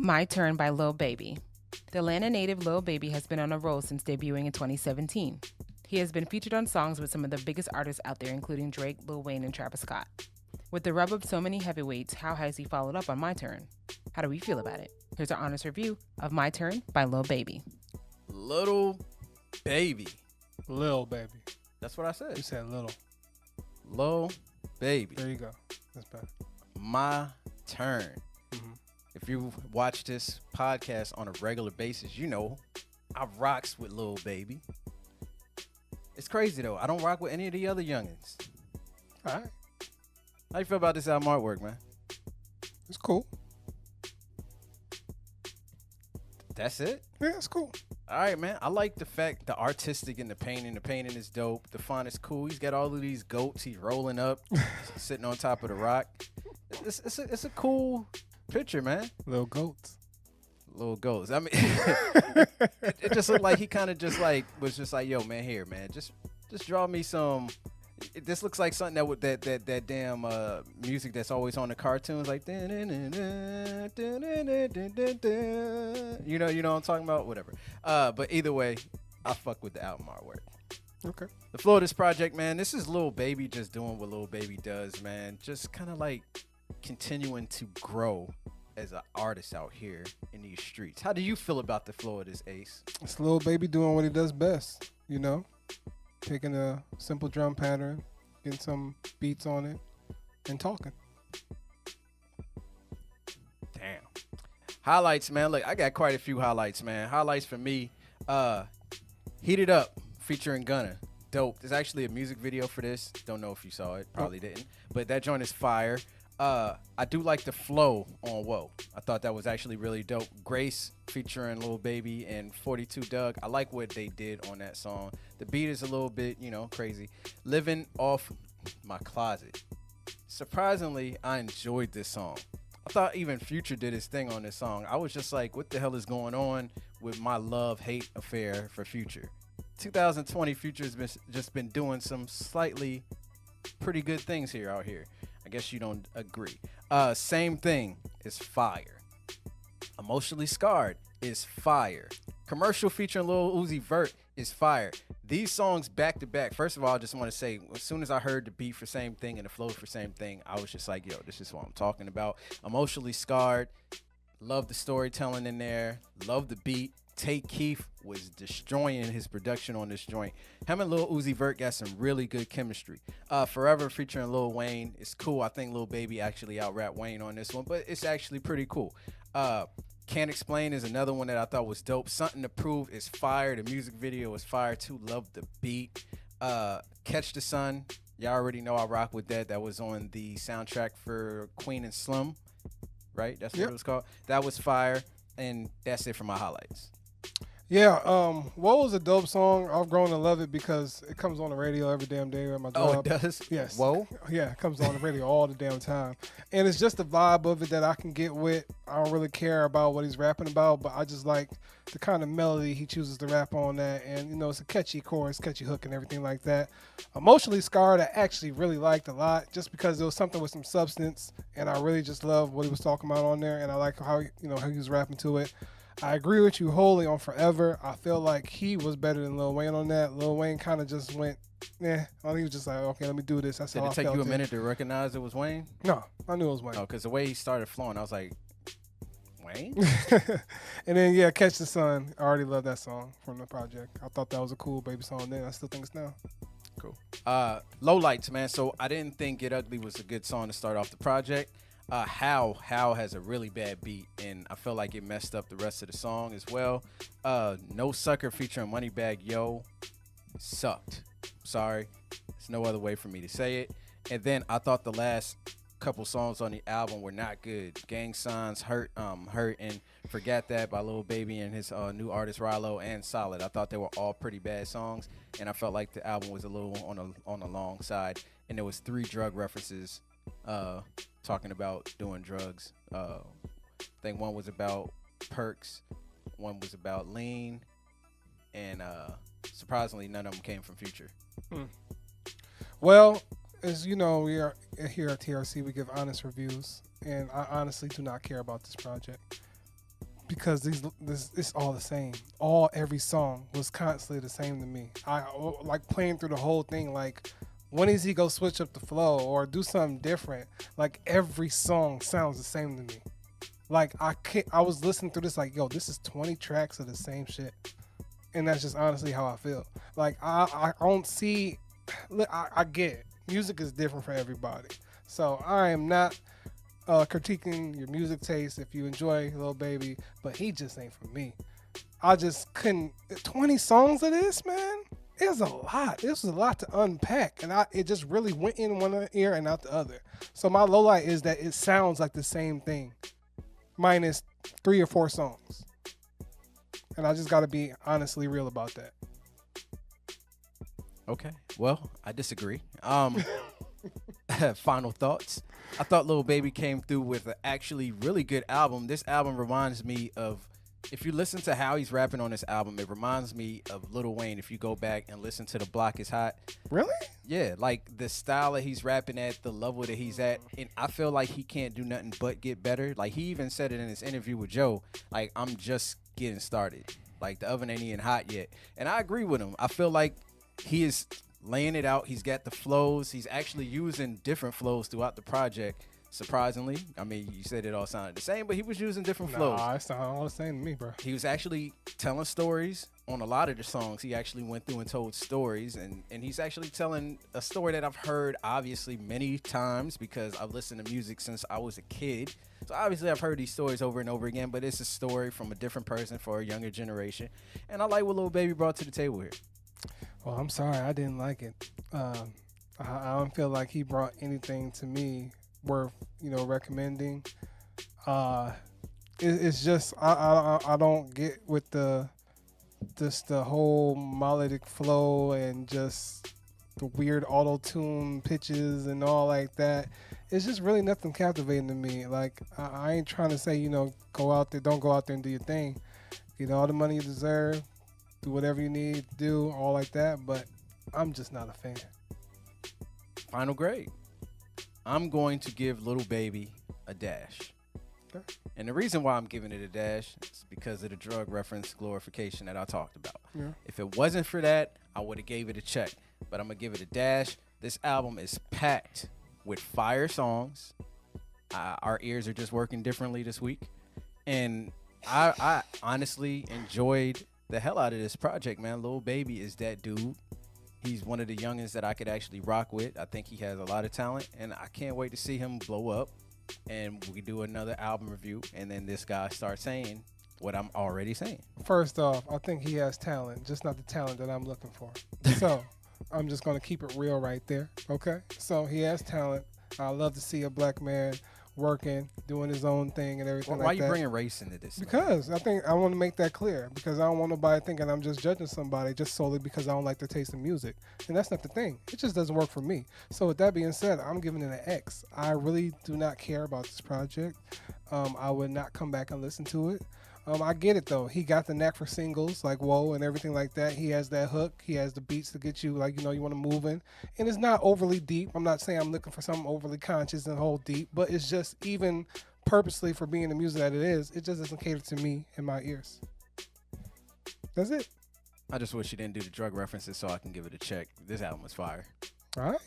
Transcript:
My Turn by Lil Baby. The Atlanta native Lil Baby has been on a roll since debuting in 2017. He has been featured on songs with some of the biggest artists out there, including Drake, Lil Wayne, and Travis Scott. With the rub of so many heavyweights, how has he followed up on My Turn? How do we feel about it? Here's our honest review of My Turn by Lil Baby. Little Baby. Lil Baby. That's what I said. You said little. Lil Baby. There you go. That's better. My Turn. Mm-hmm. If you watch this podcast on a regular basis, you know I rocks with Lil Baby. It's crazy, though. I don't rock with any of the other youngins. All right. How you feel about this album artwork, man? It's cool. That's it? Yeah, it's cool. All right, man. I like the fact the artistic in the painting. The painting is dope. The font is cool. He's got all of these goats. He's rolling up, sitting on top of the rock. It's a cool picture, man. Little goats. Little goats. I mean, it just looked like he kind of just like was just like, yo, man, here, man, just draw me some. This looks like something that damn music that's always on the cartoons, like you know what I'm talking about, whatever. But either way, I fuck with the album artwork. Okay. The flow of this project, man, this is Lil Baby just doing what Lil Baby does, man. Just kind of like continuing to grow as an artist out here in these streets. How do you feel about the flow of this, Ace? It's Lil Baby doing what he does best, you know? Taking a simple drum pattern, getting some beats on it, and talking. Damn. Highlights, man. Look, I got quite a few highlights, man. Highlights for me, Heat It Up featuring Gunna. Dope. There's actually a music video for this. Don't know if you saw it. Probably didn't. But that joint is fire. I do like the flow on Whoa. I thought that was actually really dope. Grace featuring Lil Baby and 42 Doug. I like what they did on that song. The beat is a little bit, crazy. Living Off My Closet. Surprisingly, I enjoyed this song. I thought even Future did his thing on this song. I was just like, what the hell is going on with my love-hate affair for Future? 2020, Future's just been doing some slightly pretty good things out here. I guess you don't agree. Same Thing is fire. Emotionally Scarred is fire. Commercial featuring Lil Uzi Vert is fire. These songs back to back. First of all, I just want to say, as soon as I heard the beat for Same Thing and the flow for Same Thing, I was just like, yo, this is what I'm talking about. Emotionally Scarred. Love the storytelling in there. Love the beat. Take Keith was destroying his production on this joint. Him and Lil Uzi Vert got some really good chemistry. Forever featuring Lil Wayne is cool. I think Lil Baby actually out-rapped Wayne on this one, but it's actually pretty cool. Can't Explain is another one that I thought was dope. Something to Prove is fire. The music video is fire too. Love the beat. Catch the Sun. Y'all already know I rock with that. That was on the soundtrack for Queen and Slim, right? That's what it was called. That was fire. And that's it for my highlights. Yeah, Whoa is a dope song. I've grown to love it because it comes on the radio every damn day at my job. Oh, it does? Yes. Whoa? Yeah, it comes on the radio all the damn time. And it's just the vibe of it that I can get with. I don't really care about what he's rapping about, but I just like the kind of melody he chooses to rap on that. And, it's a catchy chorus, catchy hook and everything like that. Emotionally Scarred, I actually really liked a lot just because it was something with some substance. And I really just love what he was talking about on there. And I like how, how he was rapping to it. I agree with you wholly on Forever. I feel like he was better than Lil Wayne on that. Lil Wayne kind of just went, he was just like, okay, let me do this. That's Did how it I take felt you a minute to recognize it was Wayne? No, I knew it was Wayne. Oh, because the way he started flowing, I was like, Wayne? And then, Catch the Sun. I already love that song from the project. I thought that was a cool baby song then. I still think it's now. Cool. Lowlights, man. So I didn't think Get Ugly was a good song to start off the project. How has a really bad beat, and I feel like it messed up the rest of the song as well. No Sucker featuring Moneybagg Yo sucked. Sorry, there's no other way for me to say it. And then I thought the last couple songs on the album were not good. Gang Signs, Hurt, and Forget That by Lil Baby and his new artist Rilo, and Solid. I thought they were all pretty bad songs, and I felt like the album was a little on the long side. And there was 3 drug references. Talking about doing drugs. I think one was about perks, one was about lean, and surprisingly, none of them came from Future. Well, as you know, we are here at TRC. We give honest reviews, and I honestly do not care about this project. because it's all the same. Every song was constantly the same to me. I like playing through the whole thing. Like, when is he go switch up the flow or do something different? Like, every song sounds the same to me. Like, I was listening through this like, yo, this is 20 tracks of the same shit, and that's just honestly how I feel. Like, I don't see. I get it. Music is different for everybody, so I am not critiquing your music taste if you enjoy Lil Baby, but he just ain't for me. I just couldn't. 20 songs of this, man. It was a lot. This was a lot to unpack, and it just really went in one ear and out the other. So my low light is that it sounds like the same thing, minus 3 or 4 songs, and I just got to be honestly real about that. Okay, well, I disagree. Final thoughts. I thought Lil Baby came through with an actually really good album. This album reminds me of, if you listen to how he's rapping on this album, it reminds me of Lil Wayne. If you go back and listen to The Block Is Hot. Really? Yeah, like the style that he's rapping at, the level that he's at, and I feel like he can't do nothing but get better. Like, he even said it in his interview with Joe, like, I'm just getting started. Like, the oven ain't even hot yet. And I agree with him. I feel like he is laying it out. He's got the flows. He's actually using different flows throughout the project, surprisingly. I mean, you said it all sounded the same, but he was using different flows. Nah, it sounded all the same to me, bro. He was actually telling stories on a lot of the songs. He actually went through and told stories, and he's actually telling a story that I've heard, obviously, many times because I've listened to music since I was a kid. So obviously I've heard these stories over and over again, but it's a story from a different person for a younger generation. And I like what Lil Baby brought to the table here. Well, I'm sorry, I didn't like it. I don't feel like he brought anything to me worth, recommending. It's just I don't get with the whole melodic flow and just the weird auto-tune pitches and all like that. It's just really nothing captivating to me. Like, I ain't trying to say, go out there, don't go out there and do your thing. Get all the money you deserve. Do whatever you need to do, all like that, but I'm just not a fan. Final grade. I'm going to give Lil Baby a dash. Okay. And the reason why I'm giving it a dash is because of the drug reference glorification that I talked about. Yeah. If it wasn't for that, I would have gave it a check, but I'm going to give it a dash. This album is packed with fire songs. Our ears are just working differently this week. And I honestly enjoyed the hell out of this project, man. Lil Baby is that dude. He's one of the youngins that I could actually rock with. I think he has a lot of talent, and I can't wait to see him blow up. And we do another album review, and then this guy starts saying what I'm already saying. First off, I think he has talent, just not the talent that I'm looking for. So I'm just going to keep it real right there, okay? So he has talent. I love to see a black man working, doing his own thing and everything like that. Why are you bringing race into this? Because I think I want to make that clear, because I don't want nobody thinking I'm just judging somebody just solely because I don't like their taste in music. And that's not the thing. It just doesn't work for me. So with that being said, I'm giving it an X. I really do not care about this project. I would not come back and listen to it. I get it though. He got the knack for singles like Whoa and everything like that. He has that hook. He has the beats to get you like, you want to move in. And it's not overly deep. I'm not saying I'm looking for something overly conscious and whole deep, but it's just even purposely for being the music that it is, it just doesn't cater to me and my ears. That's it. I just wish you didn't do the drug references so I can give it a check. This album is fire. All right.